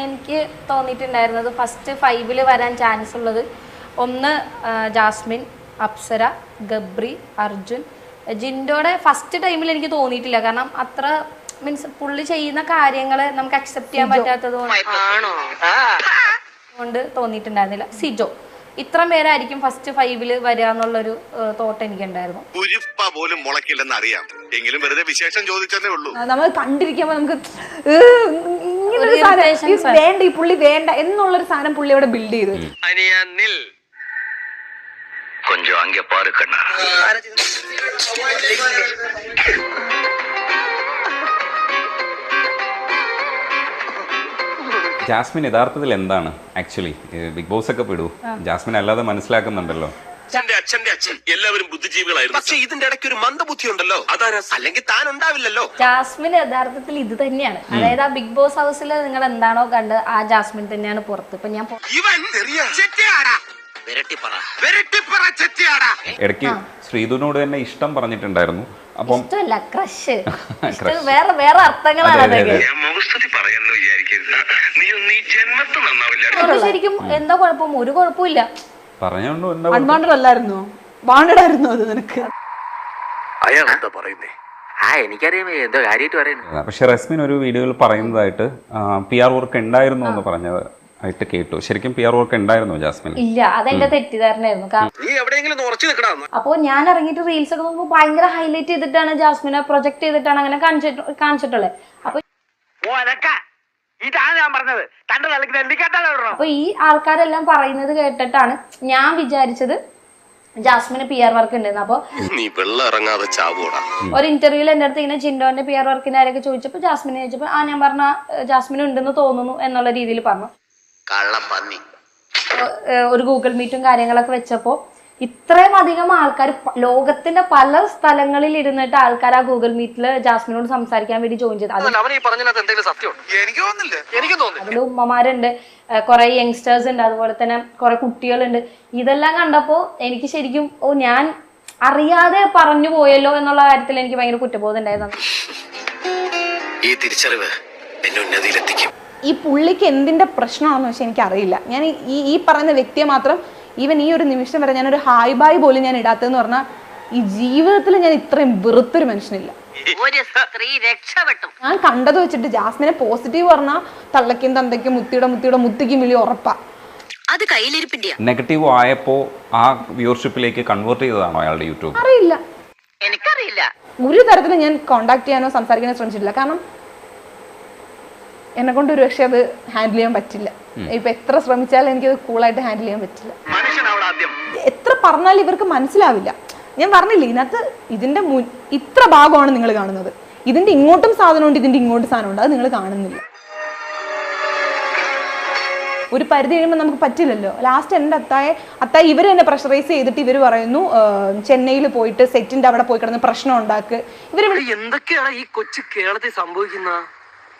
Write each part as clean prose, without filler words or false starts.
എനിക്ക് തോന്നിയിട്ടുണ്ടായിരുന്നത് ഫസ്റ്റ് 5 വരാൻ ചാൻസ് ഉള്ളത് ഒന്ന് ജാസ്മിൻ, അപ്സര, ഗബ്രി, അർജുൻ. ജിൻഡോയുടെ ഫസ്റ്റ് ടൈമിൽ എനിക്ക് തോന്നിയിട്ടില്ല, കാരണം അത്ര മീൻസ് പുള്ളി ചെയ്യുന്ന കാര്യങ്ങൾ നമുക്ക് അക്സെപ്റ്റ് ചെയ്യാൻ പറ്റാത്തത് കൊണ്ട് തോന്നിയിട്ടുണ്ടായിരുന്നില്ല. സിജോ, ഇത്ര പേരായിരിക്കും ഫസ്റ്റ് 5 വരിക എന്നുള്ളൊരു തോട്ട് എനിക്കുണ്ടായിരുന്നു. പോലും മുളക്കില്ലെന്ന് അറിയാം, എങ്കിലും വെറുതെ വിശേഷം ചോദിച്ചതേ ഉള്ളൂ. നമ്മൾ കണ്ടിരിക്കുമ്പോ നമുക്ക് വേണ്ട, ഈ പുള്ളി വേണ്ട എന്നുള്ളൊരു സാധനം പുള്ളി അവിടെ ബിൽഡ് ചെയ്തു. ജാസ്മിൻ യഥാർത്ഥത്തിൽ എന്താണ് ആക്ച്വലി? ബിഗ് ബോസ് ഒക്കെ പെടൂ, ജാസ്മിൻ അല്ലാതെ മനസ്സിലാക്കുന്നുണ്ടല്ലോ. അച്ഛന്റെ അച്ഛൻ എല്ലാവരും ബുദ്ധിജീവികളായിരുന്നു, പക്ഷെ ഇതിന്റെ ഇടയ്ക്ക് ഒരു മന്ദബുദ്ധി ഉണ്ടല്ലോ, അതാരാ? അല്ലെങ്കിൽ താൻ ഉണ്ടാവില്ലല്ലോ. ജാസ്മിൻ യഥാർത്ഥത്തിൽ ഇത് തന്നെയാണ്, അതായത് ആ ബിഗ് ബോസ് ഹൗസിൽ നിങ്ങൾ എന്താണോ കണ്ട് ആ ജാസ്മിൻ തന്നെയാണ് പുറത്ത്. ഇപ്പൊ ഞാൻ ഇടയ്ക്ക് ശ്രീധുവിനോട് തന്നെ ഇഷ്ടം പറഞ്ഞിട്ടുണ്ടായിരുന്നു. അപ്പം ക്രഷ് വേറെ അർത്ഥങ്ങളാണ്. ശരിക്കും എന്താ കുഴപ്പം? ഒരു കുഴപ്പമില്ല. അല്ലായിരുന്നു വാണ്ടടായിരുന്നു അത് നിനക്ക്. പക്ഷെ റസ്മിൻ ഒരു വീഡിയോയിൽ പറയുന്നതായിട്ട് PR വർക്ക് ഉണ്ടായിരുന്നു എന്ന് പറഞ്ഞത് ആയിട്ട് കേട്ടു. ശരിക്കും PR വർക്ക് ഉണ്ടായിരുന്നു ജാസ്മിൻ? ഇല്ല, അതെന്റെ തെറ്റിദ്ധാരണയായിരുന്നു. അപ്പൊ ഞാൻ ഇറങ്ങിയിട്ട് റീൽസ് ഒക്കെ നോക്കുമ്പോൾ ഭയങ്കര ഹൈലൈറ്റ് ചെയ്തിട്ടാണ് ജാസ്മിനെ പ്രൊജക്ട് ചെയ്തിട്ടാണ് അങ്ങനെ കാണിച്ചിട്ടുള്ളത്. അപ്പൊ ഈ ആൾക്കാരെല്ലാം പറയുന്നത് കേട്ടിട്ടാണ് ഞാൻ വിചാരിച്ചത് ജാസ്മിന് PR വർക്ക് ഉണ്ടെന്ന്. അപ്പൊ ഒരു ഇന്റർവ്യൂല് എന്റെ അടുത്ത് ഇങ്ങനെ ജിൻഡോന്റെ PR വർക്കിന്റെ ആരൊക്കെ ചോദിച്ചപ്പോ ജാസ്മിനെ ചോദിച്ചപ്പോ ഞാൻ പറഞ്ഞ ജാസ്മിന് ഉണ്ടെന്ന് തോന്നുന്നു എന്നുള്ള രീതിയിൽ പറഞ്ഞു. ഒരു ഗൂഗിൾ മീറ്റും കാര്യങ്ങളൊക്കെ വെച്ചപ്പോ ഇത്രയും അധികം ആൾക്കാർ ലോകത്തിന്റെ പല സ്ഥലങ്ങളിൽ ഇരുന്നിട്ട് ആൾക്കാർ ആ ഗൂഗിൾ മീറ്റില് ജാസ്മിനോട് സംസാരിക്കാൻ വേണ്ടി ജോയിൻ ചെയ്തു. അതിൽ ഉമ്മമാരുണ്ട്, കുറെ യങ്സ്റ്റേഴ്സ് ഉണ്ട്, അതുപോലെ തന്നെ കുറെ കുട്ടികളുണ്ട്. ഇതെല്ലാം കണ്ടപ്പോ എനിക്ക് ശരിക്കും ഞാൻ അറിയാതെ പറഞ്ഞു പോയല്ലോ എന്നുള്ള കാര്യത്തിൽ എനിക്ക് ഭയങ്കര കുറ്റബോധം ഉണ്ടായിരുന്നു. ഈ പുള്ളിക്ക് എന്തിന്റെ പ്രശ്നമാണെന്ന് വെച്ചാൽ എനിക്കറിയില്ല. ഞാൻ ഈ പറയുന്ന വ്യക്തിയെ മാത്രം ഈവൻ ഈ ഒരു നിമിഷം വരെ ഞാനൊരു ഹായ് ബായ് പോലും ഞാൻ ഇടാത്തതെന്ന് പറഞ്ഞാൽ ഈ ജീവിതത്തിൽ ഞാൻ ഇത്രയും വെറുത്തൊരു മനുഷ്യനില്ല. ഞാൻ കണ്ടത് വെച്ചിട്ട് ജാസ്മിനെ പോസിറ്റീവ് പറഞ്ഞാൽ തള്ളയ്ക്കും തന്തയ്ക്കും മുത്തിക്കും വലിയ ഉറപ്പാ. അത് കയ്യിലിരിപ്പിന്റെ നെഗറ്റീവ് ആയപ്പോ ആ വ്യൂവർഷിപ്പിലേക്ക് കൺവേർട്ട് ചെയ്തതാണോ അയാളുടെ യൂട്യൂബ്? അറിയില്ല, എനിക്കറിയില്ല. ഒരു തരത്തിലും ഞാൻ കോണ്ടാക്ട് ചെയ്യാനോ സംസാരിക്കാനോ ശ്രമിച്ചിട്ടില്ല. കാരണം എന്നെ കൊണ്ട് ഒരു പക്ഷെ അത് ഹാൻഡിൽ ചെയ്യാൻ പറ്റില്ല. ഇപ്പൊ എത്ര ശ്രമിച്ചാലും എനിക്കത് കൂളായിട്ട് ഹാൻഡിൽ ചെയ്യാൻ പറ്റില്ല. എത്ര പറഞ്ഞാലും ഇവർക്ക് മനസ്സിലാവില്ല. ഞാൻ പറഞ്ഞില്ലേ, ഇതിനകത്ത് ഇതിന്റെ ഇത്ര ഭാഗമാണ് നിങ്ങൾ കാണുന്നത്. ഇതിന്റെ ഇങ്ങോട്ടും സാധനമുണ്ട്, ഇതിന്റെ ഇങ്ങോട്ടും സാധനമുണ്ട്, അത് നിങ്ങൾ കാണുന്നില്ല. ഒരു പരിധി കഴിയുമ്പോൾ നമുക്ക് പറ്റില്ലല്ലോ. ലാസ്റ്റ് എൻ്റെ അത്തായ ഇവർ തന്നെ പ്രഷറൈസ് ചെയ്തിട്ട് ഇവർ പറയുന്നു ചെന്നൈയിൽ പോയിട്ട് സെറ്റിന്റെ അവിടെ പോയി കിടന്ന് പ്രശ്നം ഉണ്ടാക്ക്. ഇവർ എന്തൊക്കെയാണ് ഈ കൊച്ചു കേരളത്തിൽ സംഭവിക്കുന്ന?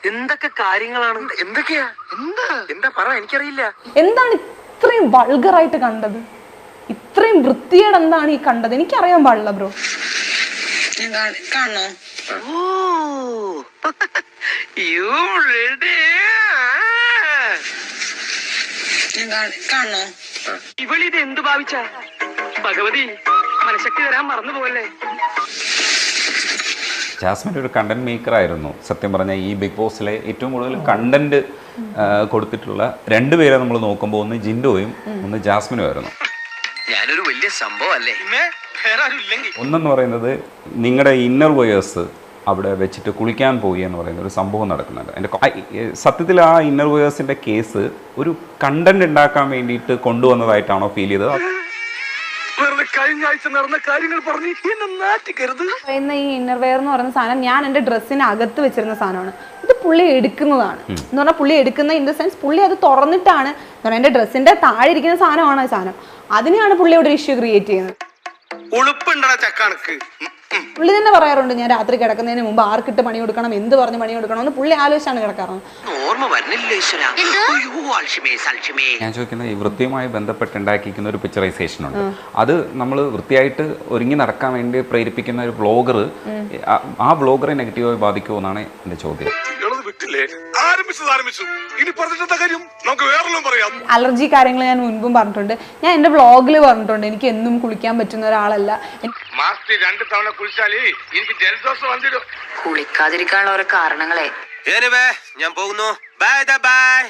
എന്തൊക്കെ കാര്യങ്ങളാണ്? എന്താ പറ, എനിക്കറിയില്ല. എന്താണ് ഇത്രയും വൾഗറായിട്ട് കണ്ടത്? ഇത്രയും വൃത്തിയോടെ എന്താണ് ഈ കണ്ടത്? എനിക്കറിയാൻ പാടില്ല ബ്രോ. ഇവളിത് എന്ത് ഭാവിച്ച? ഭഗവതി, മനഃശക്തി തരാൻ മറന്നു പോകല്ലേ. ജാസ്മിൻ ഒരു കണ്ടന്റ് മേക്കർ ആയിരുന്നു. സത്യം പറഞ്ഞാൽ ഈ ബിഗ് ബോസിലെ ഏറ്റവും കൂടുതൽ കണ്ടന്റ് കൊടുത്തിട്ടുള്ള 2 പേരെ നമ്മൾ നോക്കുമ്പോൾ ഒന്ന് ജിൻഡോയും ഒന്ന് ജാസ്മിനും ആയിരുന്നു. ഞാനൊരു വലിയ സംഭവം അല്ലേ? ഒന്നെന്ന് പറയുന്നത് നിങ്ങളുടെ ഇന്നർ വോയേഴ്സ് അവിടെ വെച്ചിട്ട് കുളിക്കാൻ പോയി എന്ന് പറയുന്ന ഒരു സംഭവം നടക്കുന്നുണ്ട്. എൻ്റെ സത്യത്തിൽ ആ ഇന്നർ വോയേഴ്സിൻ്റെ കേസ് ഒരു കണ്ടന്റ് ഉണ്ടാക്കാൻ വേണ്ടിയിട്ട് കൊണ്ടുവന്നതായിട്ടാണോ ഫീൽ ചെയ്തത്? കഴിഞ്ഞ ആഴ്ച നടന്ന കാര്യങ്ങൾ പറഞ്ഞു എന്നെ നാറ്റിക്കരുത്. ഈ ഇന്നർവെയർ എന്ന് പറയുന്ന സാധനം ഞാൻ എൻ്റെ ഡ്രസ്സിന് അകത്ത് വെച്ചിരുന്ന സാധനമാണ്. ഇത് പുള്ളി എടുക്കുന്നതാണ് എന്ന് പറഞ്ഞാൽ പുള്ളി എടുക്കുന്ന ഇൻ ദ സെൻസ് പുള്ളി അത് തുറന്നിട്ടാണ് എൻ്റെ ഡ്രസ്സിന്റെ താഴെ ഇരിക്കുന്ന സാധനമാണ് ആ സാധനം. അതിനെയാണ് പുള്ളി ഇവിടെ ഇഷ്യൂ ക്രിയേറ്റ് ചെയ്യുന്നത്. പുള്ളി തന്നെ പറയാറുണ്ട്, ഞാൻ രാത്രി കിടക്കുന്നതിന് മുമ്പ് ആർക്കിട്ട് പണി കൊടുക്കണം, എന്ത് പറഞ്ഞ് പണി കൊടുക്കണം എന്ന് പുള്ളി ആലോചിച്ചാണ് കിടക്കാറ്. ഞാൻ ചോദിക്കുന്നത്, ഈ വൃത്തിയുമായി ബന്ധപ്പെട്ടുണ്ടാക്കിയിരിക്കുന്ന ഒരു പിക്ചറൈസേഷൻ ഉണ്ട്. അത് നമ്മൾ വൃത്തിയായിട്ട് ഒരുങ്ങി നടക്കാൻ വേണ്ടി പ്രേരിപ്പിക്കുന്ന ഒരു ബ്ലോഗർ, ആ ബ്ലോഗറെ നെഗറ്റീവായി ബാധിക്കുമോ എന്നാണ് എൻ്റെ ചോദ്യം. വിട്ടില്ലേ? ആരംഭിച്ചു ഇനി പറഞ്ഞിട്ട കാര്യം നമുക്ക് വേറെല്ലാം പറയാം. അലർജി കാര്യങ്ങൾ ഞാൻ മുൻപും പറഞ്ഞിട്ടുണ്ട്. ഞാൻ എന്റെ വ്ളോഗിൽ പറഞ്ഞിട്ടുണ്ട് എനിക്ക് എന്നും കുളിക്കാൻ പറ്റുന്ന ഒരാളല്ല. മാസത്തിൽ 2 തവണ കുളിച്ചാലേ എനിക്ക് ജലദോഷം വന്നിടും. കുളിക്കാതിരിക്കാനുള്ള ഓരോ കാരണങ്ങളെ ഞാൻ പോകുന്നു. Bye bye.